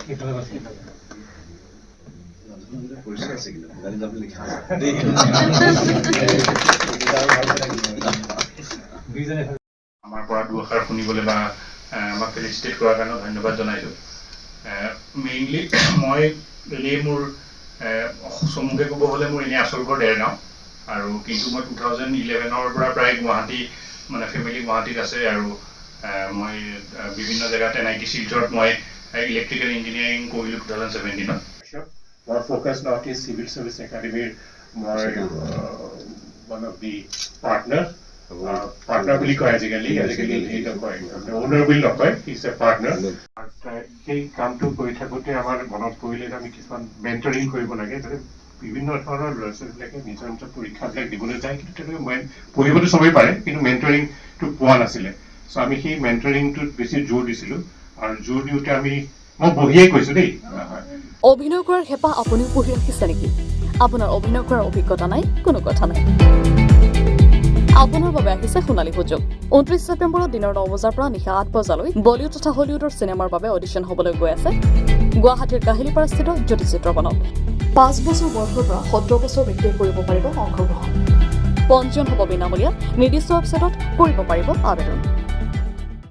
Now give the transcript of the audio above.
আমাৰ পৰা দুআষাৰ শুনিবলৈ বা আমাক ফেলিচিটেট কৰাৰ কাৰণে ধন্যবাদ জনাইছোঁ। মেইনলি মই এনেই মোৰ চমুকৈ ক'ব হ'লে মোৰ এনেই আচল ঘৰ দেৰগাঁও, আৰু কিন্তু মই 2011 পৰা প্ৰায় গুৱাহাটী মানে ফেমিলি গুৱাহাটীত আছে, আৰু মই বিভিন্ন জেগাত NIT শিলচৰত মই ইলেক্ট্ৰিকেল ইঞ্জিনিয়াৰিং কৰিলোঁ 2017। মোৰ focus north east civil service একাডেমীৰ মই ওৱান অফ দি পাৰ্টনাৰ বুলি কয় আজিকালি এই নকয়, অ'নাৰ বুলি নকয়, ইজ এ পাৰ্টনাৰ। সেই কামটো কৰি থাকোঁতে আমাৰ মনত পৰিলে আমি কিছুমান মেণ্টৰিং কৰিব লাগে, যাতে বিভিন্ন ধৰণৰ ল'ৰা ছোৱালীবিলাকে নিজৰ নিজৰ পৰীক্ষাবিলাক দিবলৈ যায়, কিন্তু তেওঁলোকে পঢ়িবতো চবেই পাৰে, কিন্তু মেণ্টৰিংটো পোৱা নাছিলে। চ' আমি সেই মেণ্টৰিংটোত বেছি জোৰ দিছিলোঁ, আৰু জোৰ দিওঁতে মই বহিয়ে কৈছোঁ দেই। অভিনয় কৰাৰ হেঁপাহ আপুনিও পঢ়ি ৰাখিছে নেকি? আপোনাৰ অভিনয় কৰাৰ অভিজ্ঞতা নাই, কোনো কথা নাই। আপোনাৰ বাবে আহিছে সোণালী সুযোগ। 29 ছেপ্টেম্বৰত দিনৰ 9 বজাৰ পৰা নিশা 8 বজালৈ বলিউড তথা হলিউডৰ চিনেমাৰ বাবে অডিশ্যন হ'বলৈ গৈ আছে গুৱাহাটীৰ কাহিলীপাৰাস্থিত জ্যোতি চিত্ৰবনত। 5 বছৰ বয়সৰ পৰা 17 বছৰ ব্যক্তিয়ে কৰিব পাৰিব অংশগ্ৰহণ। পঞ্জীয়ন হ'ব বিনামূলীয়া, নিৰ্দিষ্ট ৱেবছাইটত কৰিব পাৰিব আবেদন।